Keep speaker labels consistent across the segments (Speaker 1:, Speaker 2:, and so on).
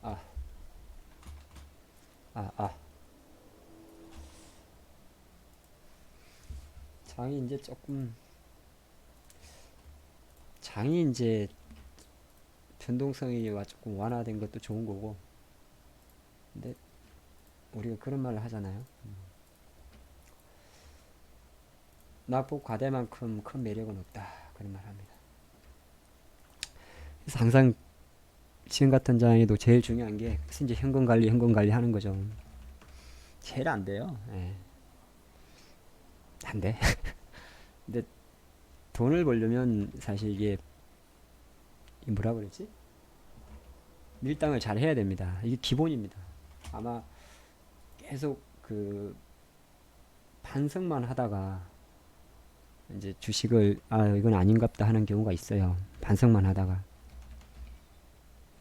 Speaker 1: 아, 아, 아. 장이 이제 조금, 장이 이제 변동성이 조금 완화된 것도 좋은 거고. 근데 우리가 그런 말을 하잖아요. 나보고 과대만큼 큰 매력은 없다. 그런 말 합니다. 그래서 항상 지금 같은 장에도 제일 중요한 게, 그래서 이제 현금 관리 하는 거죠. 제일 안 돼요. 예, 안 돼. 근데 돈을 벌려면 사실 이게 뭐라 그러지? 밀당을 잘 해야 됩니다. 이게 기본입니다. 아마 계속 그 반성만 하다가 이제 주식을 이건 아닌갑다 하는 경우가 있어요. 반성만 하다가.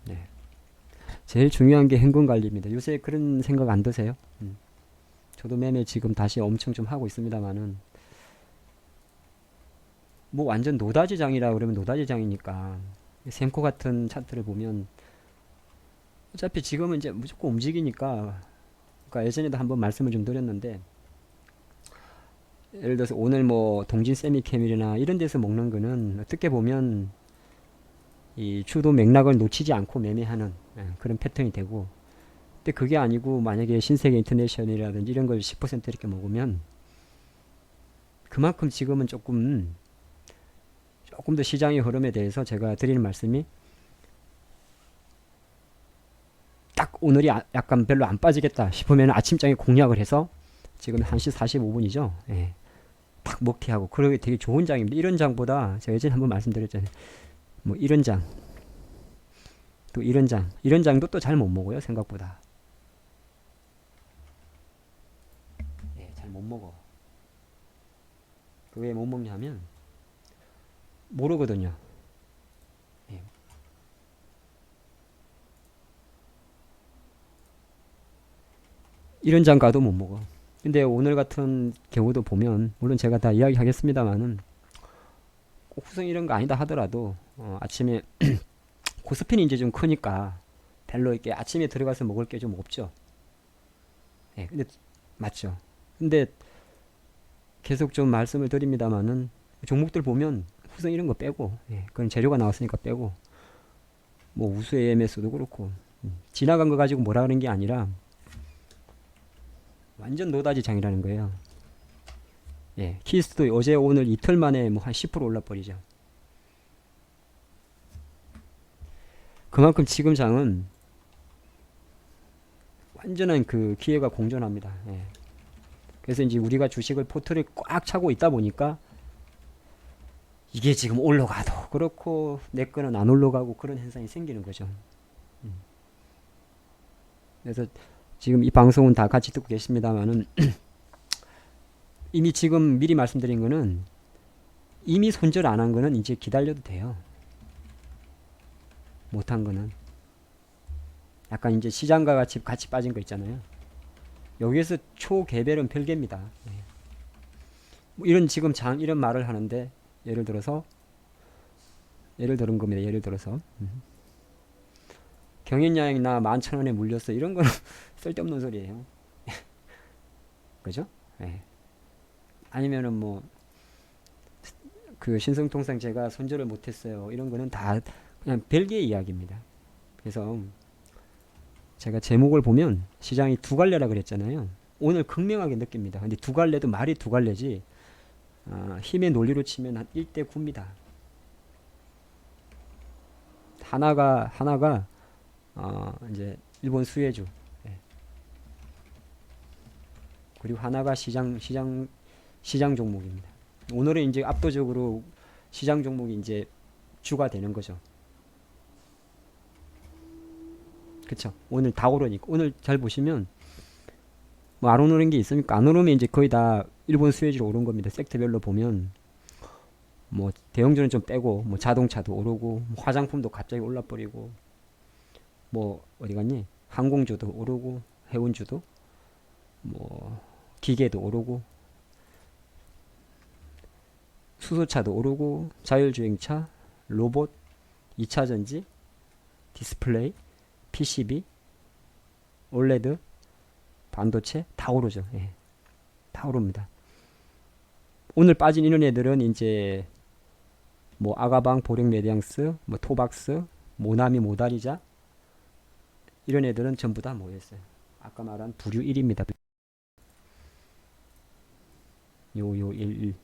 Speaker 1: 네. 제일 중요한 게 현금 관리입니다. 요새 그런 생각 안 드세요? 저도 매매 지금 다시 엄청 좀 하고 있습니다만은 뭐 완전 노다지장이라 그러면 노다지장이니까 셈코 같은 차트를 보면 어차피 지금은 이제 무조건 움직이니까, 그러니까 예전에도 한번 말씀을 좀 드렸는데, 예를 들어서 오늘 뭐 동진 세미케밀이나 이런 데서 먹는 거는 어떻게 보면 이 추도 맥락을 놓치지 않고 매매하는 그런 패턴이 되고, 근데 그게 아니고 만약에 신세계 인터내셔널이라든지 이런 걸 10% 이렇게 먹으면 그만큼 지금은 조금 더 시장의 흐름에 대해서 제가 드리는 말씀이, 딱 오늘이 약간 별로 안 빠지겠다 싶으면 아침장에 공략을 해서 지금 1시 45분이죠. 예, 딱 먹튀하고 그러기 되게 좋은 장입니다. 이런 장보다 제가 예전에 한번 말씀드렸잖아요. 뭐 이런 장, 또 이런 장, 이런 장도 또 잘 못 먹어요. 생각보다. 예, 잘 못 먹어. 그 왜 못 먹냐면 모르거든요. 예, 이런 장 가도 못 먹어. 근데 오늘 같은 경우도 보면 물론 제가 다 이야기하겠습니다만은 꼭 후성 이런 거 아니다 하더라도 아침에 고스핀이 이제 좀 크니까 별로 이렇게 아침에 들어가서 먹을 게 좀 없죠. 예, 근데 맞죠. 근데 계속 좀 말씀을 드립니다만은 종목들 보면 후성 이런 거 빼고, 예, 그건 재료가 나왔으니까 빼고, 뭐 우수 AMS도 그렇고 지나간 거 가지고 뭐라 그런 게 아니라 완전 노다지 장이라는 거예요. 예, 키스도 어제 오늘 이틀 만에 뭐 한 10% 올라버리죠. 그만큼 지금 장은 완전한 그 기회가 공존합니다. 예. 그래서 이제 우리가 주식을 포트를 꽉 차고 있다 보니까 이게 지금 올라가도 그렇고 내 거는 안 올라가고 그런 현상이 생기는 거죠. 그래서 지금 이 방송은 다 같이 듣고 계십니다만은 이미 지금 미리 말씀드린 거는, 이미 손절 안 한 거는 이제 기다려도 돼요. 못한 거는 약간 이제 시장과 같이 빠진 거 있잖아요. 여기에서 초개별은 별개입니다. 뭐 이런 지금 이런 말을 하는데, 예를 들어서 예를 들은 겁니다. 예를 들어서 경인야행나 11,000원에 물렸어, 이런 거는 쓸데없는 소리예요. 그죠? 예. 아니면은 뭐 그 신성통상 제가 손절을 못했어요, 이런 거는 다 그냥 별개의 이야기입니다. 그래서 제가 제목을 보면 시장이 두 갈래라 그랬잖아요. 오늘 극명하게 느낍니다. 근데 두 갈래도 말이 두 갈래지, 힘의 논리로 치면 한 1대 9입니다. 하나가 이제 일본 수혜주, 예. 그리고 하나가 시장 종목입니다. 오늘은 이제 압도적으로 시장 종목이 이제 주가 되는 거죠. 그쵸? 오늘 다 오르니까. 오늘 잘 보시면 뭐 안 오르는 게 있습니까? 안 오르면 이제 거의 다 일본 수혜주로 오른 겁니다. 섹터별로 보면 뭐 대형주는 좀 빼고 뭐 자동차도 오르고 뭐 화장품도 갑자기 올라버리고, 뭐 어디 갔니? 항공주도 오르고 해운주도, 뭐 기계도 오르고 수소차도 오르고 자율주행차, 로봇, 2차전지, 디스플레이, PCB, 올레드, 반도체 다 오르죠. 예, 다 오릅니다. 오늘 빠진 이런 애들은 이제 뭐 아가방, 보령 메디앙스, 뭐 토박스, 모나미, 모다리자 이런 애들은 전부 다 모였어요. 아까 말한 부류 1입니다. 요 1.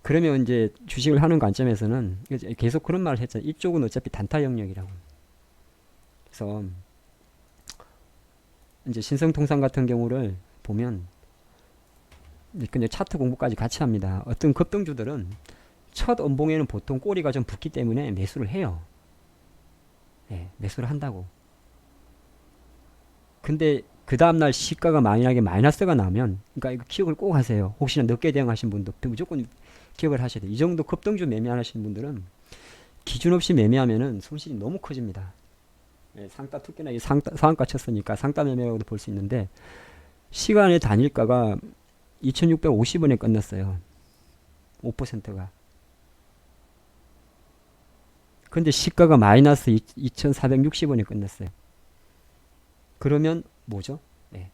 Speaker 1: 그러면 이제 주식을 하는 관점에서는 계속 그런 말을 했잖아요. 이쪽은 어차피 단타 영역이라고. 그래서 이제 신성통상 같은 경우를 보면 근데 차트 공부까지 같이 합니다. 어떤 급등주들은 첫 음봉에는 보통 꼬리가 좀 붓기 때문에 매수를 해요. 네, 매수를 한다고. 근데 그 다음날 시가가 만약에 마이너스가 나면, 그러니까 이거 기억을 꼭 하세요. 혹시나 늦게 대응하신 분도 무조건 기억을 하셔야 돼요. 이 정도 급등주 매매하시는 분들은 기준 없이 매매하면은 손실이 너무 커집니다. 네, 상따 특히나 이 상한가 쳤으니까 상따 매매라고도 볼 수 있는데 시간의 단일가가 2650원에 끝났어요. 5%가. 근데 시가가 마이너스 2460원에 끝났어요. 그러면 뭐죠? 네.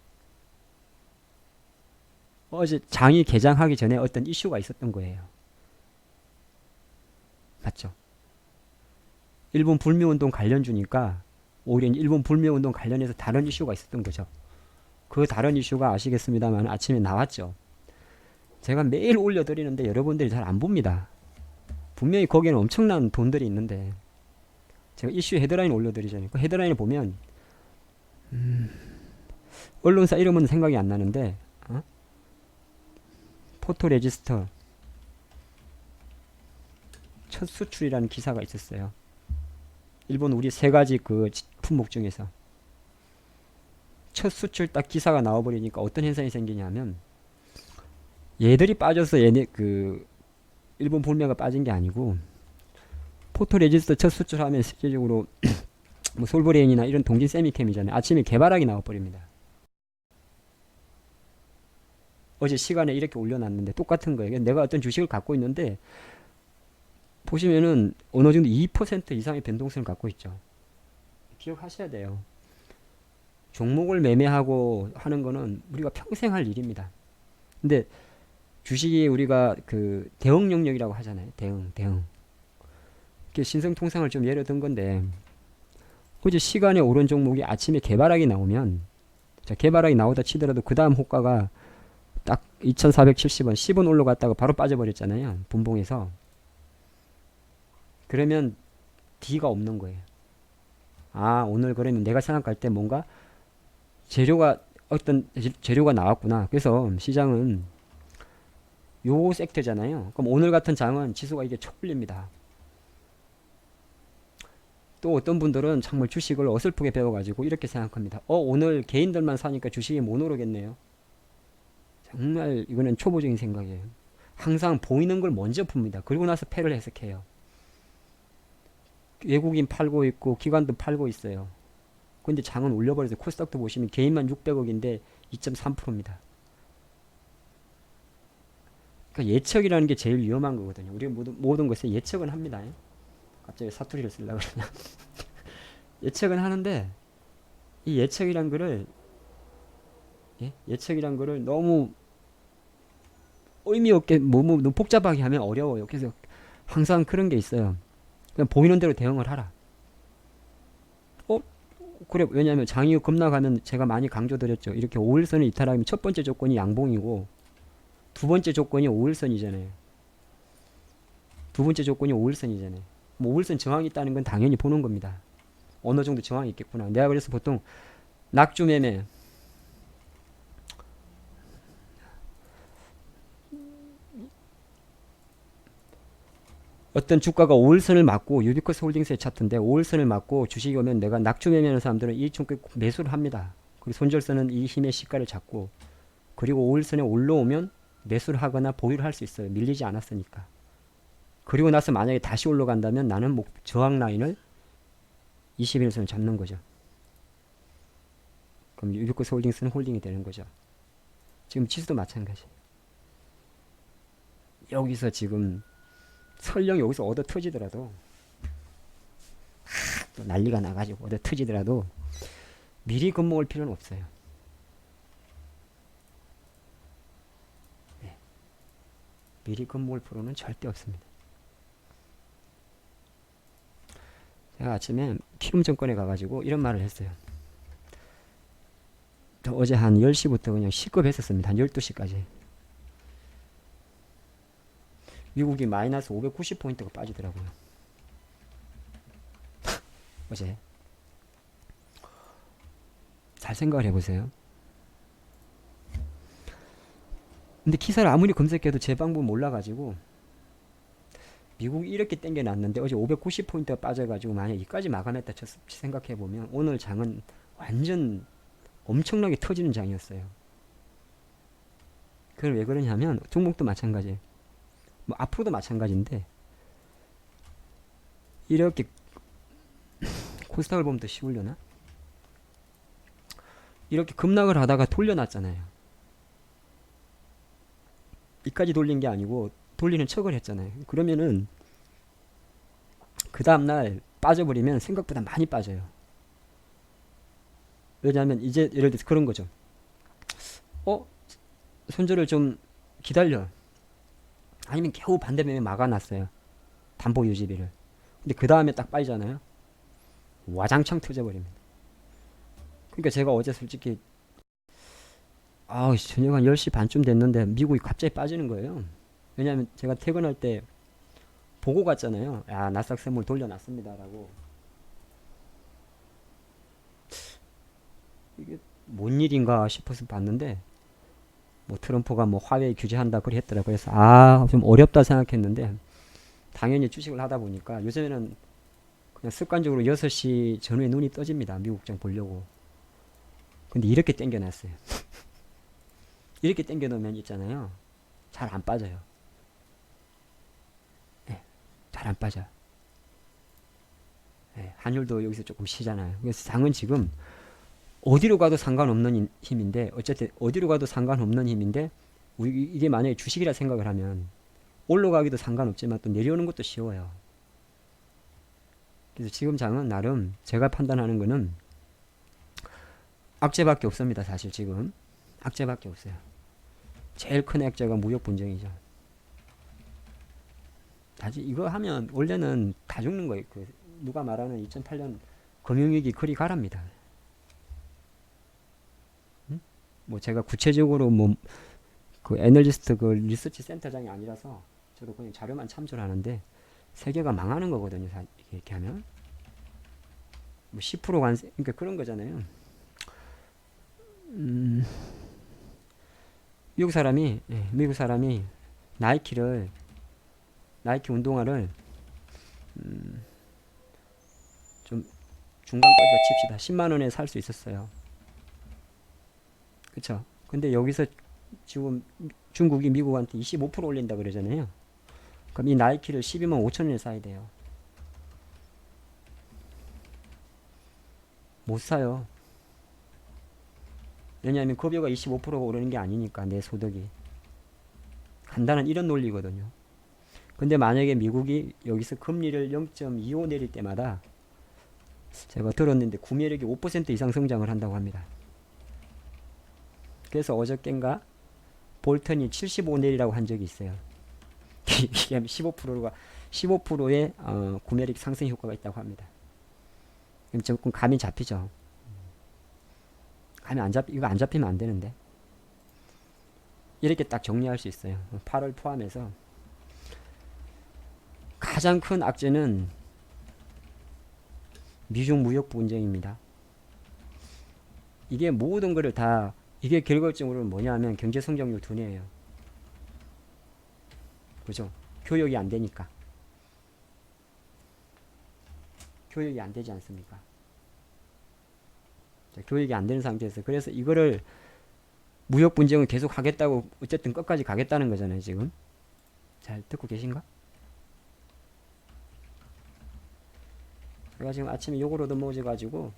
Speaker 1: 어제 장이 개장하기 전에 어떤 이슈가 있었던 거예요. 맞죠? 일본 불매운동 관련주니까 오히려 일본 불매운동 관련해서 다른 이슈가 있었던 거죠. 그 다른 이슈가 아시겠습니다만 아침에 나왔죠. 제가 매일 올려드리는데 여러분들이 잘 안 봅니다. 분명히 거기에는 엄청난 돈들이 있는데 제가 이슈 헤드라인 올려드리잖아요. 그 헤드라인을 보면 언론사 이름은 생각이 안 나는데 포토레지스터 첫 수출이라는 기사가 있었어요. 일본 우리 세 가지 그 품목 중에서 첫 수출 딱 기사가 나와버리니까 어떤 현상이 생기냐면 얘들이 빠져서 얘네 그 일본 불매가 빠진 게 아니고 포토레지스터 첫 수출하면 실질적으로 뭐 솔브레인이나 이런 동진 세미캠이잖아요. 아침에 개발하기 나와버립니다. 어제 시간에 이렇게 올려놨는데 똑같은 거예요. 내가 어떤 주식을 갖고 있는데 보시면은 어느 정도 2% 이상의 변동성을 갖고 있죠. 기억하셔야 돼요. 종목을 매매하고 하는 거는 우리가 평생 할 일입니다. 근데 주식이 우리가 그 대응 영역이라고 하잖아요. 대응. 신성통상을 좀 예로 든 건데 어제 시간에 오른 종목이 아침에 개발하기 나오면 자, 개발하기 나오다 치더라도 그 다음 호가가 딱 2470원 10원 올라갔다가 바로 빠져버렸잖아요. 분봉에서. 그러면 D가 없는 거예요. 아, 오늘 그러면 내가 생각할 때 뭔가 어떤 재료가 나왔구나. 그래서 시장은 요 섹터잖아요. 그럼 오늘 같은 장은 지수가 이게 촉 불립니다. 또 어떤 분들은 정말 주식을 어설프게 배워가지고 이렇게 생각합니다. 오늘 개인들만 사니까 주식이 못 오르겠네요. 정말 이거는 초보적인 생각이에요. 항상 보이는 걸 먼저 풉니다. 그리고 나서 패를 해석해요. 외국인 팔고 있고 기관도 팔고 있어요. 근데 장은 올려버려서 코스닥도 보시면 개인만 600억인데 2.3%입니다. 그러니까 예측이라는 게 제일 위험한 거거든요. 우리가 모든 것에 예측은 합니다. 갑자기 사투리를 쓰려고 그러냐. 예측은 하는데 이 예측이란 거를 예측이란 거를 너무 의미 없게 너무 복잡하게 하면 어려워요. 그래서 항상 그런 게 있어요. 그냥 보이는 대로 대응을 하라. 그래. 왜냐하면 장이 급락하면 제가 많이 강조드렸죠. 이렇게 5일선을 이탈하면 첫 번째 조건이 양봉이고 두 번째 조건이 5일선이잖아요. 두 번째 조건이 5일선이잖아요. 뭐 5일선 저항이 있다는 건 당연히 보는 겁니다. 어느 정도 저항이 있겠구나. 내가 그래서 보통 낙주 매매 어떤 주가가 5일선을 맞고 유비커스 홀딩스의 차트인데 5일선을 맞고 주식이 오면 내가 낙주 매매하는 사람들은 이 종목 매수를 합니다. 그리고 손절선은 이 힘의 시가를 잡고 그리고 5일선에 올라오면 매수를 하거나 보유를 할 수 있어요. 밀리지 않았으니까. 그리고 나서 만약에 다시 올라간다면 나는 저항 라인을 21선을 잡는 거죠. 그럼 유비커스 홀딩스는 홀딩이 되는 거죠. 지금 지수도 마찬가지예요. 여기서 지금 설령 여기서 얻어 터지더라도 또 난리가 나가지고 어디 터지더라도 미리 겁먹을 필요는 없어요. 네. 미리 겁먹을 필요는 절대 없습니다. 제가 아침에 키움증권에 가가지고 이런 말을 했어요. 저 어제 한 10시부터 그냥 시급했었습니다. 한 12시까지. 미국이 마이너스 590포인트가 빠지더라고요. 어제. 잘 생각을 해보세요. 근데 기사를 아무리 검색해도 제 방법 몰라가지고 미국이 이렇게 땡겨놨는데 어제 590포인트가 빠져가지고 만약 여기까지 마감했다 생각해보면 오늘 장은 완전 엄청나게 터지는 장이었어요. 그걸 왜 그러냐면 종목도 마찬가지예요. 뭐 앞으로도 마찬가지인데 이렇게 코스닥을 보면 더 쉬우려나? 이렇게 급락을 하다가 돌려놨잖아요. 이까지 돌린 게 아니고 돌리는 척을 했잖아요. 그러면은 그 다음날 빠져버리면 생각보다 많이 빠져요. 왜냐하면 이제 예를 들어서 그런 거죠. 손절을 좀 기다려. 아니면 겨우 반대매매 막아놨어요. 담보 유지비를. 근데 그 다음에 딱 빠지잖아요. 와장창 터져버립니다. 그러니까 제가 어제 솔직히 저녁 한 10시 반쯤 됐는데 미국이 갑자기 빠지는 거예요. 왜냐하면 제가 퇴근할 때 보고 갔잖아요. 나스닥 선물 돌려놨습니다 라고. 이게 뭔 일인가 싶어서 봤는데 뭐 트럼프가 뭐 화웨이 규제한다 그래 했더라고요. 그래서 좀 어렵다 생각했는데 당연히 주식을 하다 보니까 요즘에는 그냥 습관적으로 6시 전후에 눈이 떠집니다. 미국장 보려고. 근데 이렇게 땡겨놨어요. 이렇게 땡겨놓으면 있잖아요. 잘 안 빠져요. 네, 잘 안 빠져. 네, 환율도 여기서 조금 쉬잖아요. 그래서 장은 지금 어디로 가도 상관없는 힘인데 어쨌든 어디로 가도 상관없는 힘인데 이게 만약에 주식이라 생각을 하면 올라가기도 상관없지만 또 내려오는 것도 쉬워요. 그래서 지금 장은 나름 제가 판단하는 거는 악재밖에 없습니다. 사실 지금 악재밖에 없어요. 제일 큰 악재가 무역 분쟁이죠. 사실 이거 하면 원래는 다 죽는 거예요. 누가 말하는 2008년 금융위기 그리 가랍니다. 뭐 제가 구체적으로 그 애널리스트 그 리서치 센터장이 아니라서 저도 그냥 자료만 참조를 하는데 세계가 망하는 거거든요. 이렇게 하면 뭐 10% 관세 그러니까 그런 거잖아요. 미국 사람이 나이키 운동화를 좀 중간까지다 칩시다. 10만 원에 살 수 있었어요. 그쵸? 근데 여기서 지금 중국이 미국한테 25% 올린다 그러잖아요. 그럼 이 나이키를 12만 5천 원에 사야 돼요. 못 사요. 왜냐하면 급여가 25%가 오르는 게 아니니까 내 소득이. 간단한 이런 논리거든요. 근데 만약에 미국이 여기서 금리를 0.25 내릴 때마다 제가 들었는데 구매력이 5% 이상 성장을 한다고 합니다. 그래서 어저께인가 볼턴이 75 내리라고 한 적이 있어요. 이게 15%의 구매력 상승 효과가 있다고 합니다. 조금 감이 잡히죠. 이거 안 잡히면 안 되는데. 이렇게 딱 정리할 수 있어요. 8월 포함해서 가장 큰 악재는 미중 무역 분쟁입니다. 이게 모든 거를 다 이게 결과적으로 뭐냐면 경제 성장률 둔해예요. 그죠? 교역이 안 되니까. 교역이 안 되지 않습니까? 교역이 안 되는 상태에서 그래서 이거를 무역 분쟁을 계속 하겠다고 어쨌든 끝까지 가겠다는 거잖아요. 지금 잘 듣고 계신가? 제가 지금 아침에 욕을 얻어먹어가지고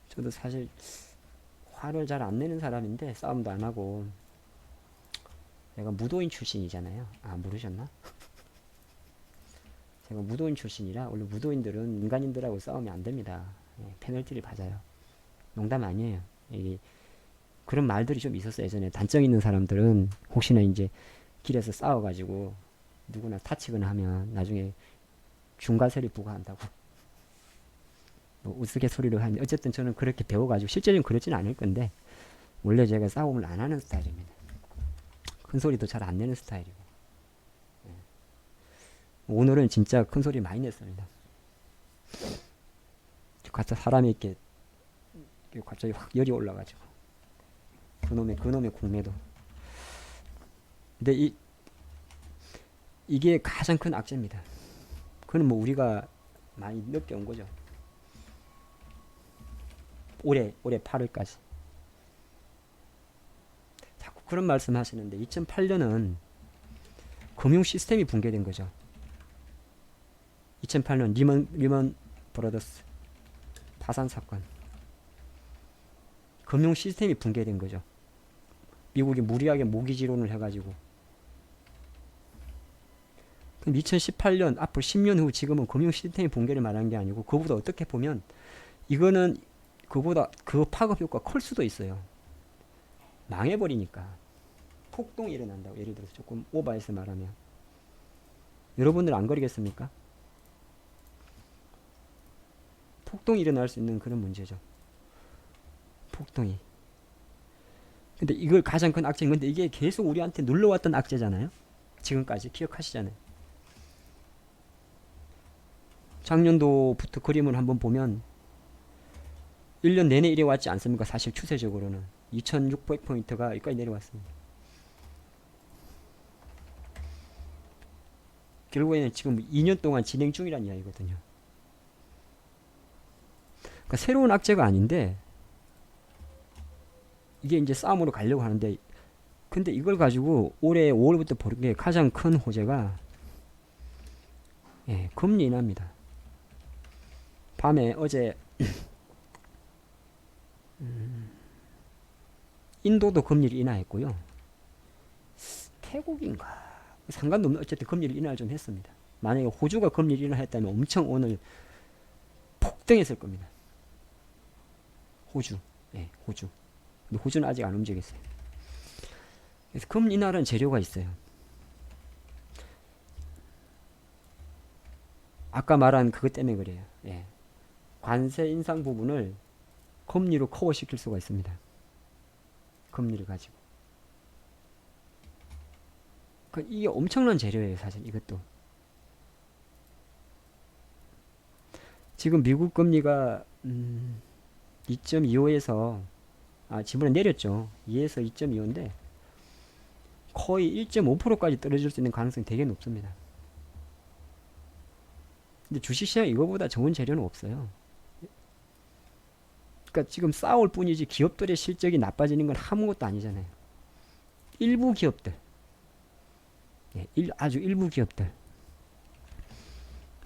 Speaker 1: 저도 사실 화를 잘 안 내는 사람인데 싸움도 안 하고 내가 무도인 출신이잖아요. 모르셨나? 제가 무도인 출신이라 원래 무도인들은 민간인들하고 싸우면 안 됩니다. 예, 페널티를 받아요. 농담 아니에요. 이게 그런 말들이 좀 있었어요. 예전에 단정 있는 사람들은 혹시나 이제 길에서 싸워가지고 누구나 다치거나 하면 나중에 중과세를 부과한다고 뭐 우스갯소리로 하는데 어쨌든 저는 그렇게 배워가지고 실제로는 그렇지는 않을 건데 원래 제가 싸움을 안 하는 스타일입니다. 큰 소리도 잘 안 내는 스타일이고 오늘은 진짜 큰 소리 많이 냈습니다. 갑자기 사람이 이렇게 갑자기 확 열이 올라가지고 그놈의 공매도. 근데 이게 가장 큰 악재입니다. 그건 뭐 우리가 많이 느껴온 거죠. 올해 8월까지. 자꾸 그런 말씀 하시는데 2008년은 금융 시스템이 붕괴된 거죠. 2008년 리먼 브라더스 파산 사건. 금융 시스템이 붕괴된 거죠. 미국이 무리하게 모기지론을 해가지고. 그럼 2018년 앞으로 10년 후 지금은 금융 시스템이 붕괴를 말하는 게 아니고 그보다 어떻게 보면 이거는 그보다 그 파급 효과가 클 수도 있어요. 망해버리니까 폭동이 일어난다고. 예를 들어서 조금 오버해서 말하면 여러분들 안 그러겠습니까? 폭동이 일어날 수 있는 그런 문제죠. 폭동이. 근데 이걸 가장 큰 악재인 건데 이게 계속 우리한테 눌러왔던 악재잖아요. 지금까지 기억하시잖아요. 작년도부터 그림을 한번 보면 1년 내내 이래 왔지 않습니까? 사실 추세적으로는 2600포인트가 여기까지 내려왔습니다. 결국에는 지금 2년 동안 진행 중이라는 이야기거든요. 그러니까 새로운 악재가 아닌데 이게 이제 싸움으로 가려고 하는데 근데 이걸 가지고 올해 5월부터 보는 게 가장 큰 호재가 금리 인하입니다. 밤에 어제 인도도 금리를 인하했고요. 태국인가 상관도 없는 어쨌든 금리를 인하를 좀 했습니다. 만약에 호주가 금리를 인하했다면 엄청 오늘 폭등했을 겁니다. 호주. 근데 호주는 아직 안 움직였어요. 그래서 금리 인하라는 재료가 있어요. 아까 말한 그것 때문에 그래요. 관세 인상 부분을 금리로 커버시킬 수가 있습니다. 금리를 가지고. 이게 엄청난 재료예요, 사실 이것도. 지금 미국 금리가 2.25에서 지금은 내렸죠. 2에서 2.25인데 거의 1.5%까지 떨어질 수 있는 가능성이 되게 높습니다. 근데 주식시장 이거보다 좋은 재료는 없어요. 그러니까 지금 싸울 뿐이지 기업들의 실적이 나빠지는 건 아무것도 아니잖아요. 일부 기업들, 아주 일부 기업들,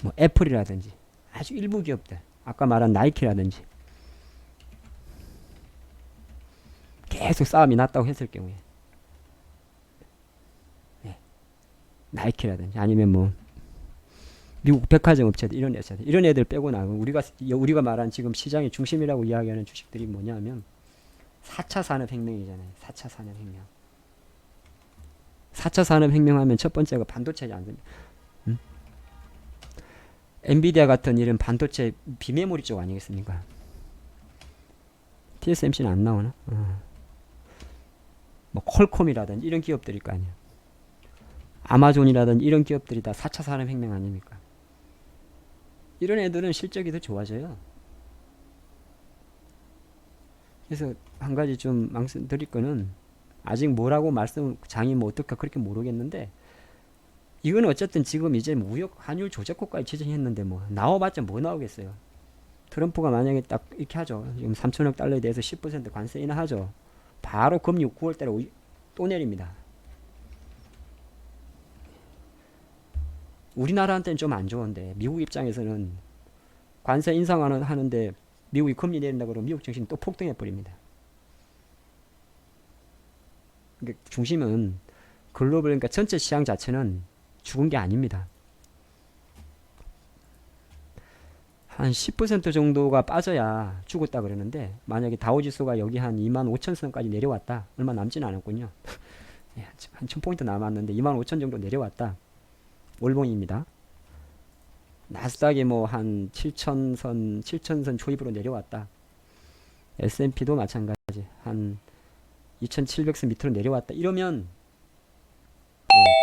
Speaker 1: 뭐 애플이라든지 아주 일부 기업들, 아까 말한 나이키라든지 계속 싸움이 났다고 했을 경우에 나이키라든지 아니면 뭐 미국 백화점 업체들 이런 애들 빼고 나면 우리가 말한 지금 시장의 중심이라고 이야기하는 주식들이 뭐냐면 4차 산업혁명이잖아요. 4차 산업혁명. 4차 산업혁명하면 첫 번째가 반도체지 않습니까? 엔비디아 같은 이런 반도체 비메모리 쪽 아니겠습니까? TSMC는 안 나오나? 뭐 퀄콤이라든지 이런 기업들일 거 아니에요. 아마존이라든지 이런 기업들이 다 4차 산업혁명 아닙니까? 이런 애들은 실적이 더 좋아져요. 그래서 한 가지 좀 말씀드릴 거는 아직 뭐라고 장이 뭐 어떨까 그렇게 모르겠는데 이건 어쨌든 지금 이제 무역 환율 조작국까지 지정했는데 뭐 나와봤자 뭐 나오겠어요. 트럼프가 만약에 딱 이렇게 하죠. 지금 3천억 달러에 대해서 10% 관세 인하하죠. 바로 금리 9월달에 또 내립니다. 우리나라한테는 좀 안 좋은데 미국 입장에서는 관세 인상하는데 미국이 금리 내린다 그러면 미국 증시는 또 폭등해 버립니다. 그러니까 중심은 글로벌, 그러니까 전체 시장 자체는 죽은 게 아닙니다. 한 10% 정도가 빠져야 죽었다 그러는데, 만약에 다우지수가 여기 한 25,000선까지 내려왔다. 얼마 남진 않았군요. 한 1000포인트 남았는데 25,000 정도 내려왔다. 월봉입니다. 나스닥이 뭐 한 7,000선 초입으로 내려왔다. S&P도 마찬가지. 한 2,700선 밑으로 내려왔다. 이러면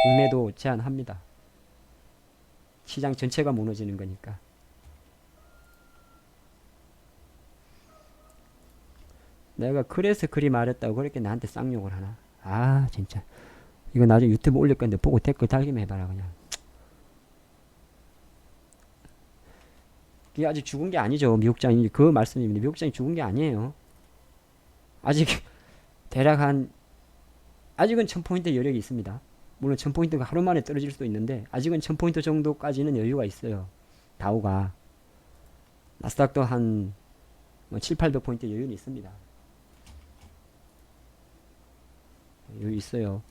Speaker 1: 공매도 제한합니다. 시장 전체가 무너지는 거니까. 내가 그래서 그리 말했다고 그렇게 나한테 쌍욕을 하나. 아 진짜 이거 나중에 유튜브 올릴 건데 보고 댓글 달기만 해봐라 그냥. 이게 아직 죽은 게 아니죠. 미국장이 그 말씀입니다. 미국장이 죽은 게 아니에요. 아직 대략 한 아직은 1000포인트 여력이 있습니다. 물론 1000포인트가 하루 만에 떨어질 수도 있는데 아직은 1000포인트 정도까지는 여유가 있어요. 다우가. 나스닥도 한 7, 800포인트 여유는 있습니다. 여유 있어요.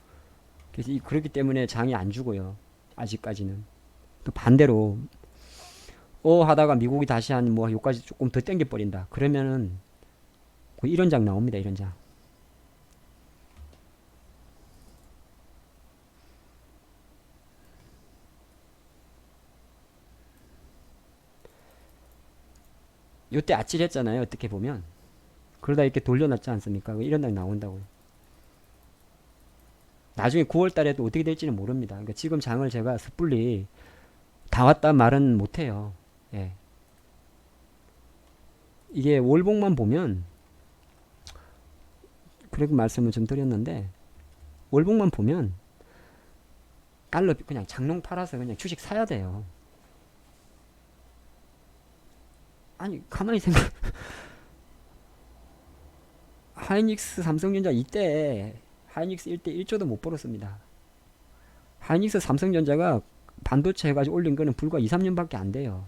Speaker 1: 그래서 그렇기 때문에 장이 안 죽어요. 아직까지는. 또 반대로 하다가 미국이 다시 한 뭐 요까지 조금 더 땡겨버린다. 그러면은 이런 장 나옵니다. 이런 장. 요때 아찔했잖아요. 어떻게 보면. 그러다 이렇게 돌려놨지 않습니까? 이런 장 나온다고요. 나중에 9월 달에도 어떻게 될지는 모릅니다. 그러니까 지금 장을 제가 섣불리 다 왔다 말은 못해요. 예. 이게 월봉만 보면 그렇게 말씀을 좀 드렸는데 월봉만 보면 달러 그냥 장롱 팔아서 그냥 주식 사야 돼요. 아니 가만히 생각 하이닉스 삼성전자 이때 하이닉스 1대 1조도 못 벌었습니다. 하이닉스 삼성전자가 반도체 해가지고 올린 거는 불과 2, 3년밖에 안 돼요.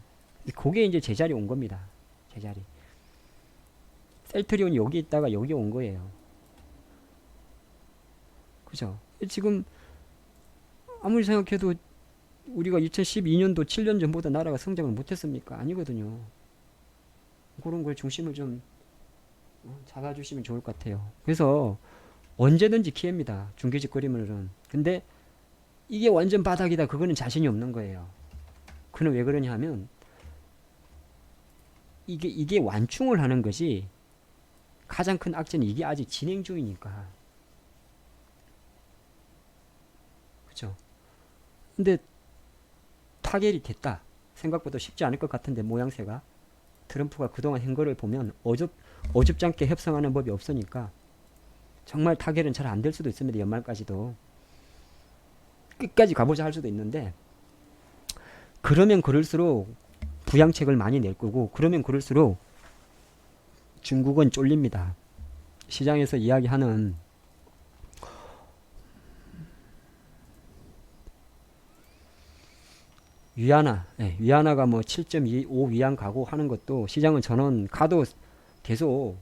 Speaker 1: 그게 이제 제자리 온 겁니다. 제자리. 셀트리온이 여기 있다가 여기 온 거예요. 그죠? 지금 아무리 생각해도 우리가 2012년도 7년 전보다 나라가 성장을 못했습니까? 아니거든요. 그런 걸 중심을 좀 잡아주시면 좋을 것 같아요. 그래서 언제든지 기회입니다. 중기직 그림으로는. 근데 이게 완전 바닥이다. 그거는 자신이 없는 거예요. 그는 왜 그러냐 하면 이게 완충을 하는 것이 가장 큰 악재는 이게 아직 진행 중이니까. 그죠? 근데 타결이 됐다. 생각보다 쉽지 않을 것 같은데 모양새가. 트럼프가 그동안 한 거를 보면 어줍잖게 협상하는 법이 없으니까 정말 타결은 잘 안 될 수도 있습니다. 연말까지도. 끝까지 가보자 할 수도 있는데 그러면 그럴수록 부양책을 많이 낼 거고 그러면 그럴수록 중국은 쫄립니다. 시장에서 이야기하는 위안화가 뭐 7.25 위안 가고 하는 것도 시장은 전원 가도 계속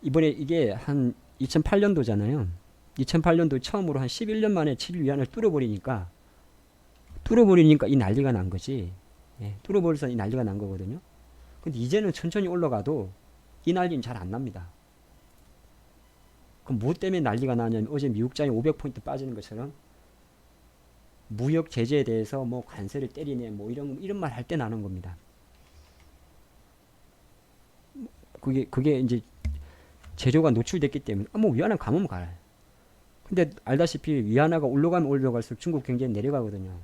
Speaker 1: 이번에 이게 한 2008년도잖아요. 2008년도 처음으로 한 11년 만에 7위안을 뚫어버리니까 이 난리가 난 거지. 뚫어버려서 이 난리가 난 거거든요. 근데 이제는 천천히 올라가도 이 난리는 잘 안 납니다. 그럼 뭐 때문에 난리가 나냐면 어제 미국장이 500포인트 빠지는 것처럼 무역 제재에 대해서 뭐 관세를 때리네 뭐 이런 말 할 때 나는 겁니다. 그게 이제 재료가 노출됐기 때문에 뭐 위안화 가면 가라. 근데 알다시피 위안화가 올라가면 올라갈수록 중국 경제는 내려가거든요.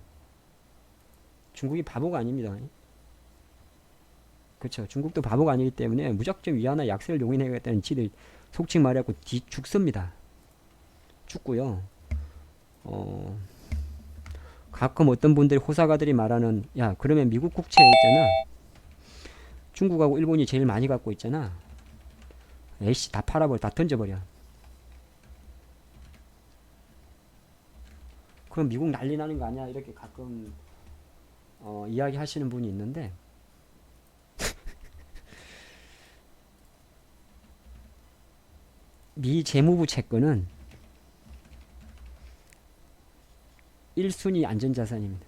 Speaker 1: 중국이 바보가 아닙니다. 그렇죠. 중국도 바보가 아니기 때문에 무작정 위안화 약세를 용인해야겠다는 지들 속칭 말해갖고 죽습니다. 죽고요. 가끔 어떤 분들이 호사가들이 말하는 야 그러면 미국 국채 있잖아. 중국하고 일본이 제일 많이 갖고 있잖아. 에이씨 다 팔아버려. 다 던져버려. 그럼 미국 난리 나는 거 아니야? 이렇게 가끔 이야기 하시는 분이 있는데 미 재무부 채권은 1순위 안전자산입니다.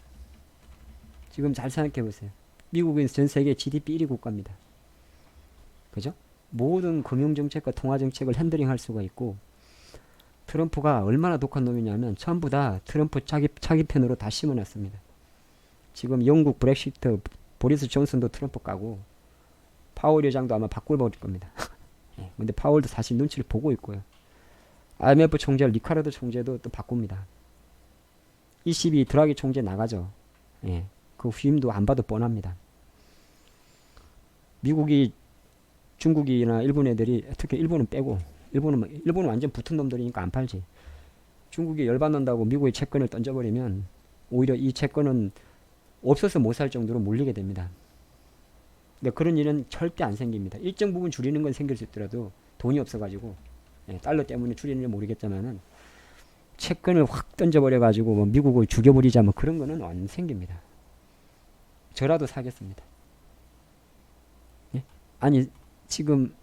Speaker 1: 지금 잘 생각해 보세요. 미국은 전 세계 GDP 1위 국가입니다. 그죠? 모든 금융정책과 통화정책을 핸들링할 수가 있고, 트럼프가 얼마나 독한 놈이냐면 전부 다 트럼프 자기 편으로 다 심어놨습니다. 지금 영국 브렉시트 보리스 존슨도 트럼프 까고 파월 의장도 아마 바꿀버릴 겁니다. 예, 근데 파월도 사실 눈치를 보고 있고요. IMF 총재 리카르도 총재도 또 바꿉니다. ECB 드라기 총재 나가죠. 예, 그 후임도 안 봐도 뻔합니다. 미국이 중국이나 일본 애들이, 특히 일본은 빼고, 일본은 완전 붙은 놈들이니까 안 팔지. 중국이 열받는다고 미국의 채권을 던져버리면 오히려 이 채권은 없어서 못 살 정도로 몰리게 됩니다. 근데 그런 일은 절대 안 생깁니다. 일정 부분 줄이는 건 생길 수 있더라도 돈이 없어가지고, 예, 달러 때문에 줄이는지 모르겠지만은 채권을 확 던져버려가지고 뭐 미국을 죽여버리자 뭐 그런 거는 안 생깁니다. 저라도 사겠습니다. 예? 아니 지금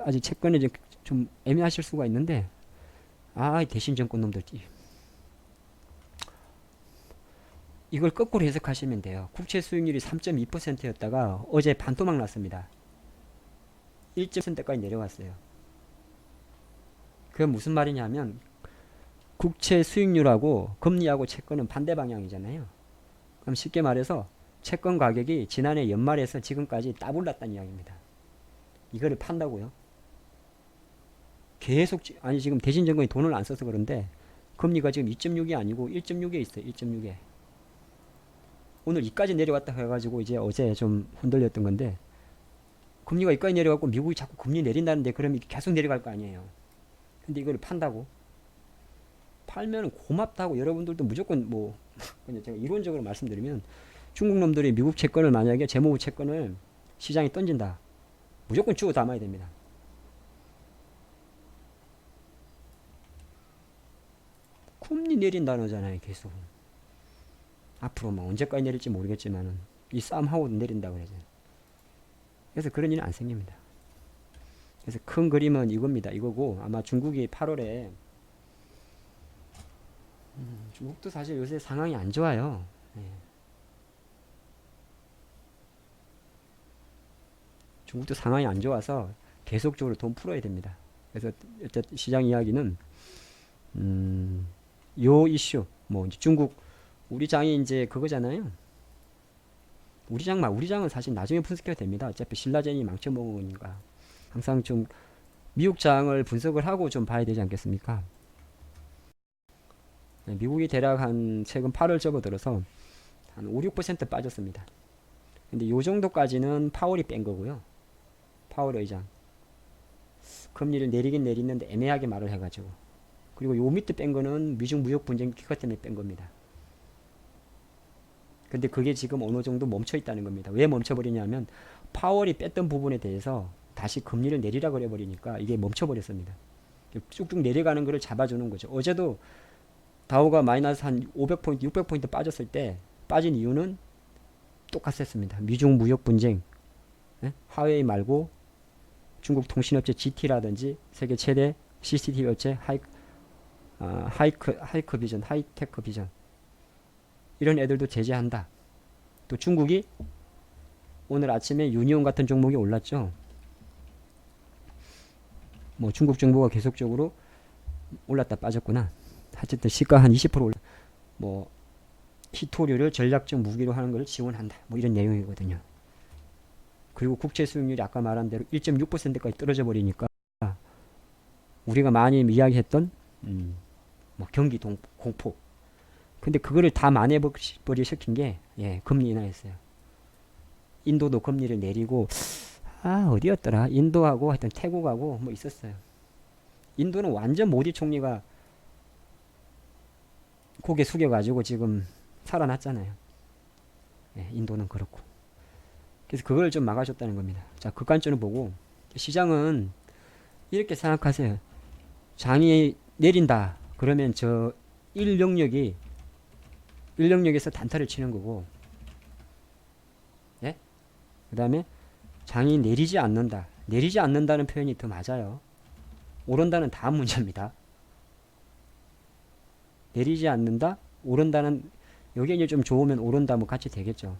Speaker 1: 아직 채권에 좀 애매하실 수가 있는데, 대신 정권 놈들 이걸 거꾸로 해석하시면 돼요. 국채 수익률이 3.2%였다가 어제 반토막 났습니다. 1.1%까지 내려왔어요. 그게 무슨 말이냐면 국채 수익률하고 금리하고 채권은 반대 방향이잖아요. 그럼 쉽게 말해서 채권 가격이 지난해 연말에서 지금까지 따블랐다는 이야기입니다. 이거를 판다고요? 계속 지금 대신정권이 돈을 안 써서 그런데 금리가 지금 2.6이 아니고 1.6에 있어요. 1.6에. 오늘 이까지 내려왔다 해가지고 이제 어제 좀 흔들렸던 건데, 금리가 이까지 내려갔고 미국이 자꾸 금리 내린다는데 그러면 계속 내려갈 거 아니에요. 근데 이걸 판다고? 팔면 고맙다고 여러분들도 무조건 뭐 그냥 제가 이론적으로 말씀드리면, 중국 놈들이 미국 채권을 만약에 재무 채권을 시장에 던진다, 무조건 주워 담아야 됩니다. 금리 내린다는 계속. 앞으로 뭐 언제까지 내릴지 모르겠지만은 이 싸움하고 내린다고 그러죠. 그래서 그런 일은 안 생깁니다. 그래서 큰 그림은 이겁니다. 이거고, 아마 중국이 8월에 중국도 사실 요새 상황이 안 좋아요. 예. 중국도 상황이 안 좋아서 계속적으로 돈 풀어야 됩니다. 그래서 어쨌든 시장 이야기는 요 이슈, 뭐 이제 중국 우리 장이 이제 그거잖아요. 우리 장은 사실 나중에 분석해도 됩니다. 어차피 신라젠이 망쳐먹은 거니까. 항상 좀 미국 장을 분석을 하고 좀 봐야 되지 않겠습니까? 미국이 대략 한 최근 8월 접어들어서 한 5, 6% 빠졌습니다. 근데 요 정도까지는 파월이 뺀 거고요. 파월 의장. 금리를 내리긴 내리는데 애매하게 말을 해가지고. 그리고 요 밑에 뺀 거는 미중 무역 분쟁 기껏 때문에 뺀 겁니다. 근데 그게 지금 어느 정도 멈춰 있다는 겁니다. 왜 멈춰버리냐면 파월이 뺐던 부분에 대해서 다시 금리를 내리라 그래 버리니까 이게 멈춰버렸습니다. 쭉쭉 내려가는 거를 잡아주는 거죠. 어제도 다우가 마이너스 한 500포인트, 600포인트 빠졌을 때 빠진 이유는 똑같았습니다. 미중 무역 분쟁, 화웨이 말고 중국 통신업체 GT라든지 세계 최대 CCTV 업체 하이크비전, 하이테크비전, 이런 애들도 제재한다. 또 중국이 오늘 아침에 유니온 같은 종목이 올랐죠. 뭐 중국 정부가 계속적으로 올랐다 빠졌구나. 어쨌든 시가 한 20% 올라. 뭐 히토류를 전략적 무기로 하는 걸 지원한다. 뭐 이런 내용이거든요. 그리고 국채 수익률이 아까 말한 대로 1.6%까지 떨어져 버리니까 우리가 많이 이야기했던 뭐 경기 공포. 근데 그거를 다 만회버리 시킨 게 금리 인하였어요. 인도도 금리를 내리고, 어디였더라? 인도하고 하여튼 태국하고 뭐 있었어요. 인도는 완전 모디 총리가 고개 숙여가지고 지금 살아났잖아요. 인도는 그렇고. 그래서 그걸 좀 막아줬다는 겁니다. 자, 그 관점을 보고 시장은 이렇게 생각하세요. 장이 내린다. 그러면 저 1영역에서 단타를 치는 거고, 예? 그 다음에 장이 내리지 않는다. 내리지 않는다는 표현이 더 맞아요. 오른다는 다음 문제입니다. 내리지 않는다, 오른다는, 여기 이제 좀 좋으면 오른다 뭐 같이 되겠죠.